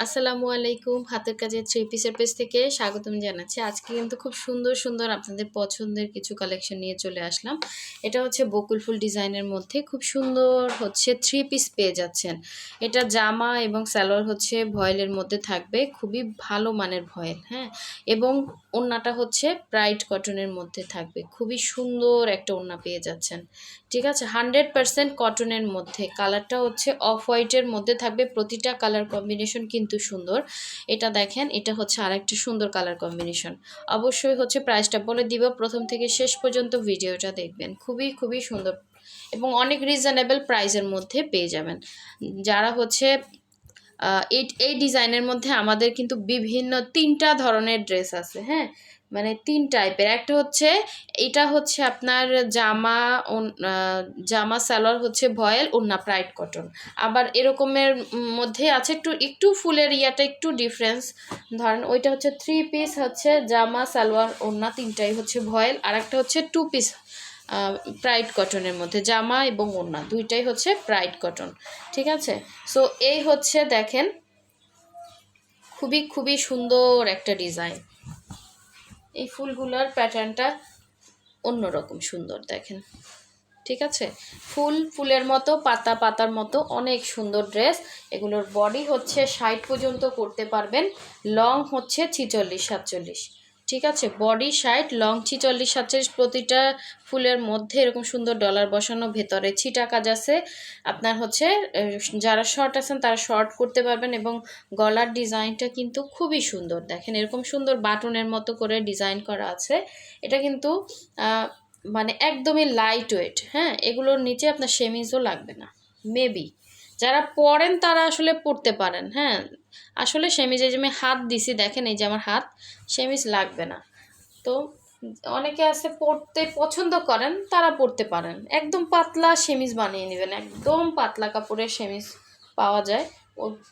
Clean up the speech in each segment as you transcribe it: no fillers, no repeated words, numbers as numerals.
আসসালামু আলাইকুম। হাতের কাজের থ্রি পিসের পেজ থেকে স্বাগতম জানাচ্ছি। আজকে কিন্তু খুব সুন্দর সুন্দর আপনাদের পছন্দের কিছু কালেকশন নিয়ে চলে আসলাম। এটা হচ্ছে বকুল ফুল ডিজাইনের মধ্যে খুব সুন্দর হচ্ছে থ্রি পিস পেয়ে যাচ্ছেন। এটা জামা এবং সালোয়ার হচ্ছে ভয়েলের মধ্যে থাকবে, খুবই ভালো মানের ভয়েল, হ্যাঁ। এবং ওড়নাটা হচ্ছে ব্রাইট কটনের মধ্যে থাকবে, খুবই সুন্দর একটা ওড়না পেয়ে যাচ্ছেন। ঠিক আছে, 100% কটনের মধ্যে। কালারটা হচ্ছে অফ হোয়াইটের মধ্যে থাকবে, প্রতিটা কালার কম্বিনেশন কিন্তু সুন্দর। এটা দেখেন, এটা হচ্ছে আরেকটা সুন্দর কালার কম্বিনেশন। অবশ্যই হচ্ছে প্রাইসটা বলে দিব, প্রথম থেকে শেষ পর্যন্ত ভিডিওটা দেখবেন, খুবই খুবই সুন্দর এবং অনেক রিজনেবল প্রাইসের মধ্যে পেয়ে যাবেন। যারা হচ্ছে এই ডিজাইনের মধ্যে আমাদের কিন্তু বিভিন্ন 3টা ধরনের ড্রেস আছে, হ্যাঁ, মানে 3 টাইপের। একটা হচ্ছে এটা হচ্ছে আপনার জামা সালোয়ার হচ্ছে ভয়েল, ওড়না ব্রাইট কটন। আবার এরকমের মধ্যে আছে একটু একটু ফুলের ইয়াটা একটু ডিফারেন্স। ধরেন ওইটা হচ্ছে 3 পিস হচ্ছে জামা সালোয়ার ওড়না, 3টাই হচ্ছে ভয়েল। আর একটা হচ্ছে 2 পিস ব্রাইট কটনের মধ্যে জামা এবং ওড়না, 2টাই হচ্ছে ব্রাইট কটন। ঠিক আছে, সো এই হচ্ছে দেখেন খুবই খুবই সুন্দর একটা ডিজাইন। এই ফুলগুলোর প্যাটার্নটা অন্যরকম সুন্দর দেখেন। ঠিক আছে, ফুলের মতো, পাতা পাতার মতো, অনেক সুন্দর ড্রেস। এগুলোর বডি হচ্ছে 60 পর্যন্ত করতে পারবেন, লং হচ্ছে 46-47। ঠিক আছে, বডি 60, লং 46-47। প্রতিটা ফুলের মধ্যে এরকম সুন্দর ডলার বসানো, ভেতরে ছিটা কাজ আছে। আপনার হচ্ছে যারা শর্ট আছেন তারা শর্ট করতে পারবেন। এবং গলার ডিজাইনটা কিন্তু খুবই সুন্দর দেখেন, এরকম সুন্দর বাটনের মতো করে ডিজাইন করা আছে। এটা কিন্তু মানে একদমই লাইট ওয়েট, হ্যাঁ। এগুলোর নিচে আপনার সেমিজও লাগবে না, মেবি যারা পরেন তারা আসলে পরতে পারেন, হ্যাঁ। আসলে সেমিজে যে আমি হাত দিছি দেখেন, এই যে আমার হাত, সেমিজ লাগবে না। তো অনেকে আছে পরতে পছন্দ করেন, তারা পরতে পারেন। একদম পাতলা সেমিজ বানিয়ে নেবেন, একদম পাতলা কাপড়ের সেমিজ পাওয়া যায়,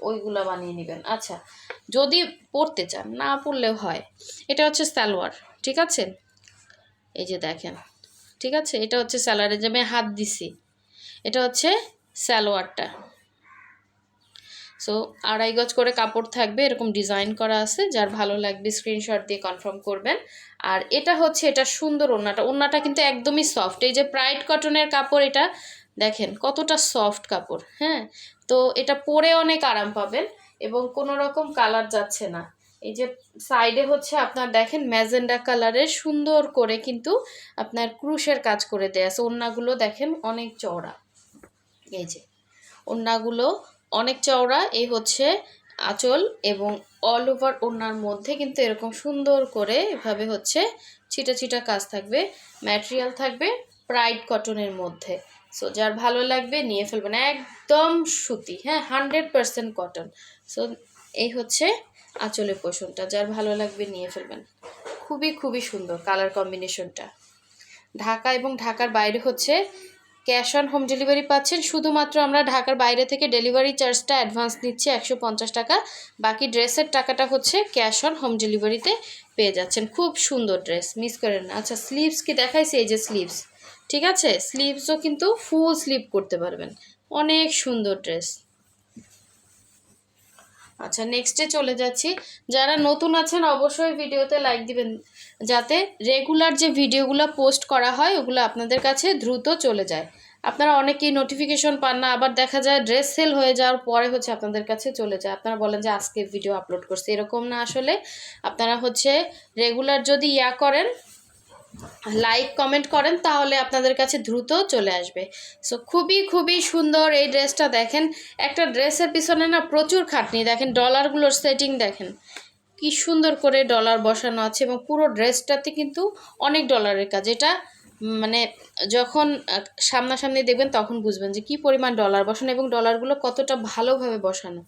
ওইগুলো বানিয়ে নেবেন। আচ্ছা, যদি পরতে চান, না পরলেও হয়। এটা হচ্ছে সালোয়ার, ঠিক আছে, এই যে দেখেন। ঠিক আছে, এটা হচ্ছে সালোয়ারে যে আমি হাত দিছি, এটা হচ্ছে সালোয়ারটা। সো 2.5 গজ করে কাপড় থাকবে, এরকম ডিজাইন করা আছে। যার ভালো লাগবে স্ক্রিনশট দিয়ে কনফার্ম করবেন। আর এটা হচ্ছে, এটা সুন্দর ওড়নাটা কিন্তু একদমই সফট। এই যে ব্রাইট কটনের কাপড়, এটা দেখেন কতটা সফট কাপড়, হ্যাঁ। তো এটা পরে অনেক আরাম পাবেন এবং কোনো রকম কালার যাচ্ছে না। এই যে সাইডে হচ্ছে আপনার দেখেন ম্যাজেন্ডা কালারের সুন্দর করে কিন্তু আপনার ক্রুশের কাজ করে দেয়া আছে। ওড়নাগুলো দেখেন অনেক চওড়া, এই যে ওড়নাগুলো অনেক চওড়া। এই হচ্ছে আঁচল, এবং অল ওভার ওড়নার মধ্যে কিন্তু এরকম সুন্দর করে এভাবে হচ্ছে ছিটা ছিটা কাজ থাকবে। ম্যাটেরিয়াল থাকবে ব্রাইট কটনের মধ্যে। সো যার ভালো লাগবে নিয়ে ফেলবেন, একদম সুতি, হ্যাঁ, 100% কটন। সো এই হচ্ছে আঁচলের পোর্শনটা, যার ভালো লাগবে নিয়ে ফেলবেন। খুবই খুবই সুন্দর কালার কম্বিনেশনটা। ঢাকা এবং ঢাকার বাইরে হচ্ছে ক্যাশ অন হোম ডেলিভারি পাচ্ছেন। শুধুমাত্র আমরা ঢাকার বাইরে থেকে ডেলিভারি চার্জটা অ্যাডভান্স নিচ্ছি 150 টাকা, বাকি ড্রেসের টাকাটা হচ্ছে ক্যাশ অন হোম ডেলিভারিতে পেয়ে যাচ্ছেন। খুব সুন্দর ড্রেস, মিস করেন না। আচ্ছা, স্লিভস কি দেখাইছে? এই যে স্লিভস, ঠিক আছে, স্লিভসও কিন্তু ফুল স্লিভ করতে পারবেন, অনেক সুন্দর ড্রেস। আচ্ছা, নেক্সটে চলে যাচ্ছি। যারা নতুন আছেন অবশ্যই ভিডিওতে লাইক দিবেন, যাতে রেগুলার যে ভিডিওগুলো পোস্ট করা হয় ওগুলো আপনাদের কাছে দ্রুত চলে যায়। আপনারা অনেকেই নোটিফিকেশন পান না, আবার দেখা যায় ড্রেস সেল হয়ে যাওয়ার পরে হচ্ছে আপনাদের কাছে চলে যায়। আপনারা বলেন যে আজকে ভিডিও আপলোড করছে, এরকম না। আসলে আপনারা হচ্ছে রেগুলার যদি করেন, লাইক কমেন্ট করেন, তাহলে আপনাদের কাছে দ্রুত চলে আসবে। সো খুবই খুবই সুন্দর এই ড্রেসটা দেখেন। একটা ড্রেসের পিছনে না প্রচুর খাটনি, দেখেন ডলারগুলোর সেটিং দেখেন কি সুন্দর করে ডলার বসানো আছে, এবং পুরো ড্রেসটাতে কিন্তু অনেক ডলারের কাজ। এটা মানে যখন সামনাসামনি দেখবেন তখন বুঝবেন যে কি পরিমাণ ডলার বসানো এবং ডলারগুলো কতটা ভালোভাবে বসানো।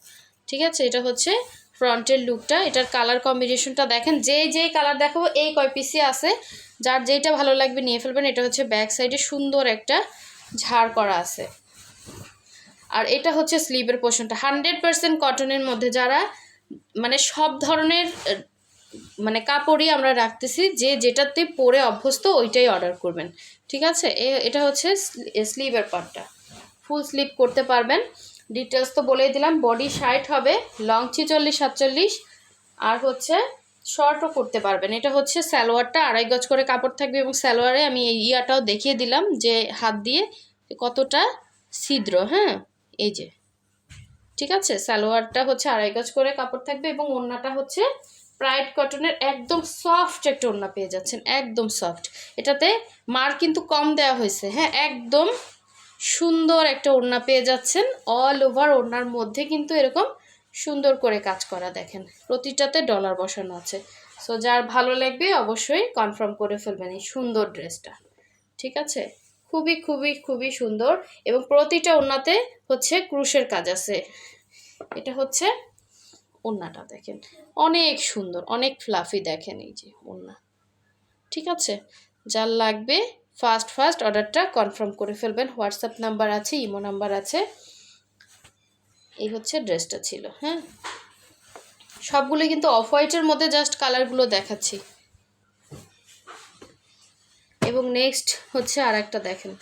ঠিক আছে, এটা হচ্ছে ফ্রন্টের লুকটা। এটার কালার কম্বিনেশনটা দেখেন, যেই কালার দেখাবো এই কয় পিসি আছে, যার যেটা ভালো লাগবে নিয়ে ফেলবেন। এটা হচ্ছে ব্যাক সাইডে সুন্দর একটা ঝাড় করা আছে। আর এটা হচ্ছে স্লিভের পোর্শনটা, 100% কটনের মধ্যে। যারা মানে সব ধরনের মানে কাপড়ই আমরা রাখতেছি, যে যেটাতে পরে অভ্যস্ত ওইটাই অর্ডার করবেন। ঠিক আছে, এটা হচ্ছে স্লিভের পার্টটা, ফুল স্লিভ করতে পারবেন। ডিটেলস তো বলেই দিলাম। বডি 60 হবে, লং 46-47, আর হচ্ছে শর্টও করতে পারবেন। এটা হচ্ছে সালোয়ারটা, 2.5 গজ করে কাপড় থাকবে এবং সালোয়ারে আমি এই ইয়াটাও দেখিয়ে দিলাম যে হাত দিয়ে কতটা ছিদ্র। হ্যাঁ, এই যে, ঠিক আছে। সালোয়ারটা হচ্ছে 2.5 গজ করে কাপড় থাকবে এবং ওড়নাটা হচ্ছে প্রাইড কটনের একদম সফট একটা ওড়না পেয়ে যাচ্ছেন, একদম সফট। এটাতে মার কিন্তু কম দেওয়া হয়েছে। হ্যাঁ, একদম সুন্দর একটা ওড়না পেয়ে যাচ্ছেন। অল ওভার ওড়নার মধ্যে কিন্তু এরকম সুন্দর করে কাজ করা, দেখেন প্রতিটাতে ডলার বসানো আছে। সো যার ভালো লাগবে অবশ্যই কনফার্ম করে ফেলবেন এই সুন্দর ড্রেসটা, ঠিক আছে। খুবই খুবই খুবই সুন্দর এবং প্রতিটা ওড়নাতে হচ্ছে ক্রুশের কাজ আছে। এটা হচ্ছে ওড়নাটা, দেখেন অনেক সুন্দর, অনেক ফ্লাফি, দেখেন এই যে ওড়না, ঠিক আছে। যার লাগবে ফার্স্ট অর্ডারটা কনফার্ম করে ফেলবেন। হোয়াটসঅ্যাপ নাম্বার আছে, ইমো নাম্বার আছে। এই হচ্ছে ড্রেসটা ছিল। হ্যাঁ, সবগুলো কিন্তু অফ হোয়াইটের মধ্যে জাস্ট কালারগুলো দেখাচ্ছি। এবং নেক্সট হচ্ছে আর একটা, দেখেন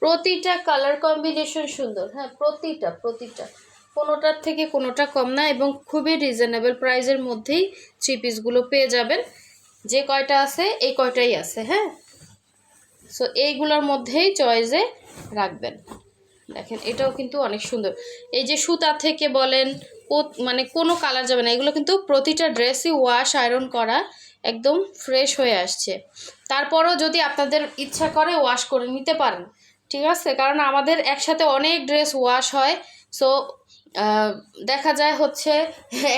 প্রতিটা কালার কম্বিনেশন সুন্দর। হ্যাঁ, প্রতিটা কোনোটার থেকে কোনোটা কম না এবং খুবই রিজনেবল প্রাইসের মধ্যেই থ্রি পিসগুলো পেয়ে যাবেন। যে কয়টা আছে এই কয়টাই আছে। হ্যাঁ, সো এইগুলোর মধ্যেই চয়েসে রাখবেন। দেখেন এটাও কিন্তু অনেক সুন্দর। এই যে সুতা থেকে বলেন, মানে কোনো কালার যাবে না। এগুলো কিন্তু প্রতিটা ড্রেসই ওয়াশ আয়রন করা, একদম ফ্রেশ হয়ে আসছে। তারপরও যদি আপনাদের ইচ্ছা করে ওয়াশ করে নিতে পারেন, ঠিক আছে। কারণ আমাদের একসাথে অনেক ড্রেস ওয়াশ হয়। সো দেখা যায় হচ্ছে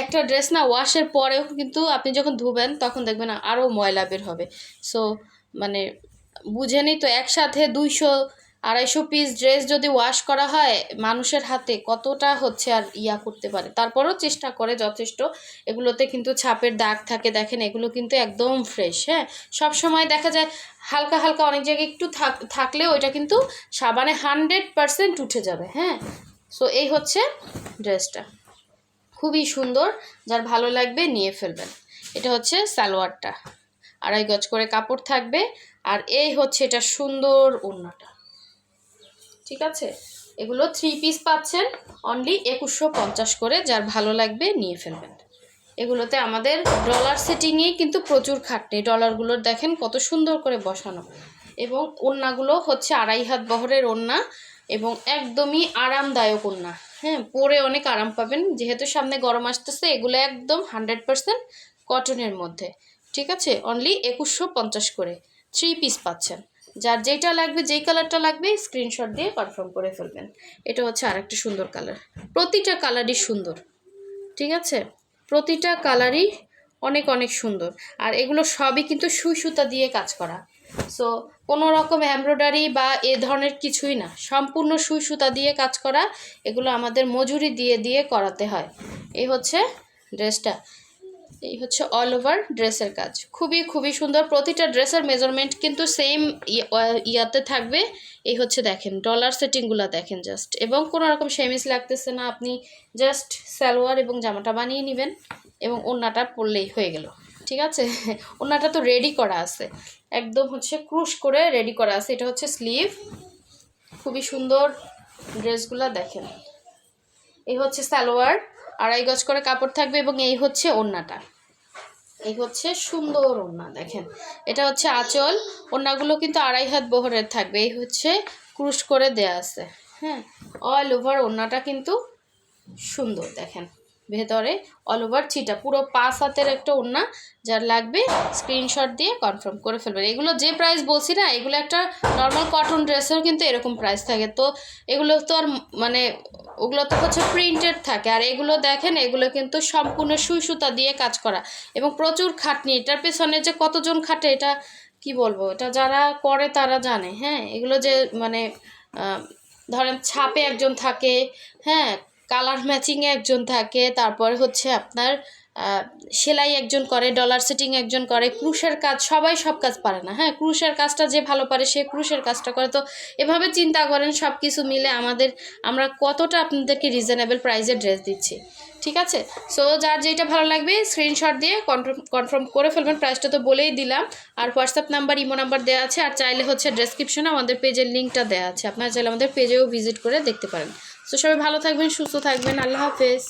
একটা ড্রেস না ওয়াশের পরেও কিন্তু আপনি যখন ধুবেন তখন দেখবেন আরও ময়লা বের হবে। সো মানে বুঝেনি তো, একসাথে 200-250 পিস ড্রেস যদি ওয়াশ করা হয় মানুষের হাতে কতটা হচ্ছে আর ইয়া করতে পারে। তারপরও চেষ্টা করে যথেষ্ট। এগুলোতে কিন্তু ছাপের দাগ থাকে, দেখেন এগুলো কিন্তু একদম ফ্রেশ। হ্যাঁ, সব সময় দেখা যায় হালকা হালকা অনেক জায়গায় একটু থাকলেও ওইটা কিন্তু সাবানে 100% উঠে যাবে। হ্যাঁ, সো এই হচ্ছে ড্রেসটা, খুবই সুন্দর। যার ভালো লাগবে নিয়ে ফেলবেন। এটা হচ্ছে সালোয়ারটা, 2.5 গজ করে কাপড় থাকবে। আর এই হচ্ছে এটা সুন্দর ওড়নাটা, ঠিক আছে। এগুলো 3 পিস পাচ্ছেন অনলি 2150 করে। যার ভালো লাগবে নিয়ে ফেলবেন। এগুলোতে আমাদের ডলার সেটিংয়েই কিন্তু প্রচুর খাটনি। ডলারগুলোর দেখেন কত সুন্দর করে বসানো এবং ওড়নাগুলো হচ্ছে 2.5 হাত বহরের ওড়না এবং একদমই আরামদায়ক ওড়না। হ্যাঁ, পরে অনেক আরাম পাবেন। যেহেতু সামনে গরম আসতেছে, এগুলো একদম 100% কটনের মধ্যে, ঠিক আছে। অনলি 2150 করে 3 পিস পাচ্ছেন। যার যেটা লাগবে, যেই কালারটা লাগবে স্ক্রিনশট দিয়ে কনফার্ম করে ফেলবেন। এটা হচ্ছে আরেকটা সুন্দর কালার। প্রতিটা কালারই সুন্দর, ঠিক আছে। প্রতিটা কালারই অনেক অনেক সুন্দর। আর এগুলো সবই কিন্তু সুই সুতা দিয়ে কাজ করা। সো কোনো রকম এমব্রয়ডারি বা এ ধরনের কিছুই না, সম্পূর্ণ সুই সুতা দিয়ে কাজ করা। এগুলো আমাদের মজুরি দিয়ে দিয়ে করাতে হয়। এই হচ্ছে ড্রেসটা, এই হচ্ছে অল ওভার ড্রেসের কাজ। খুবই খুবই সুন্দর। প্রতিটা ড্রেসের মেজারমেন্ট কিন্তু সেম ইয়াতে থাকবে। এই হচ্ছে দেখেন ডলার সেটিংগুলো দেখেন জাস্ট, এবং কোনো রকম সেমিস লাগতেছে না। আপনি জাস্ট সালোয়ার এবং জামাটা বানিয়ে নেবেন এবং ওড়নাটা পরলেই হয়ে গেল, ঠিক আছে। ওড়নাটা তো রেডি করা আছে, একদম হচ্ছে ক্রুশ করে রেডি করা আছে। এটা হচ্ছে স্লিভ, খুবই সুন্দর ড্রেসগুলো দেখেন। এই হচ্ছে সালোয়ার, 2.5 গজ করে কাপড় থাকবে এবং এই হচ্ছে ওড়নাটা। এই হচ্ছে সুন্দর ওড়না, দেখেন এটা হচ্ছে আঁচল। ওড়নাগুলো কিন্তু 2.5 হাত বহরের থাকবে। এই হচ্ছে ক্রুশ করে দেয়া আছে। হ্যাঁ, অল ওভার ওড়নাটা কিন্তু সুন্দর, দেখেন ভেতরে অল ওভার ছিটা, পুরো 5 হাতের একটা ওড়না। যার লাগবে স্ক্রিনশট দিয়ে কনফার্ম করে ফেলবেন। এগুলো যে প্রাইস বলছি না, এগুলো একটা নর্মাল কটন ড্রেসেও কিন্তু এরকম প্রাইস থাকে। তো এগুলো তো আর মানে ওগুলো তো হচ্ছে প্রিন্টেড থাকে। আর এগুলো দেখেন, এগুলো কিন্তু সম্পূর্ণ সুই সুতা দিয়ে কাজ করা এবং প্রচুর খাটনি। এটার পেছনে যে কতজন খাটে এটা কি বলবো, এটা যারা করে তারা জানে। হ্যাঁ, এগুলো যে মানে ধরেন ছাপে একজন থাকে, হ্যাঁ কালার ম্যাচিংয়ে একজন থাকে, তারপর হচ্ছে আপনার সেলাই একজন করে, ডলার সেটিং একজন করে, ক্রুশের কাজ, সবাই সব কাজ পারে না। হ্যাঁ, ক্রুশের কাজটা যে ভালো পারে সে ক্রুশের কাজটা করে। তো এভাবে চিন্তা করেন সব কিছু মিলে আমরা কতটা আপনাদেরকে রিজনেবল প্রাইসে ড্রেস দিচ্ছি, ঠিক আছে। সো যার যেটা ভালো লাগবে স্ক্রিনশট দিয়ে কনফার্ম করে ফেলবেন। প্রাইসটা তো বলেই দিলাম। আর হোয়াটসঅ্যাপ নাম্বার, ইমো নাম্বার দেওয়া আছে। আর চাইলে হচ্ছে ডেসক্রিপশনে আমাদের পেজের লিঙ্কটা দেওয়া আছে, আপনারা চাইলে আমাদের পেজেও ভিজিট করে দেখতে পারেন। তো সবাই ভালো থাকবেন, সুস্থ থাকবেন। আল্লাহ হাফেজ।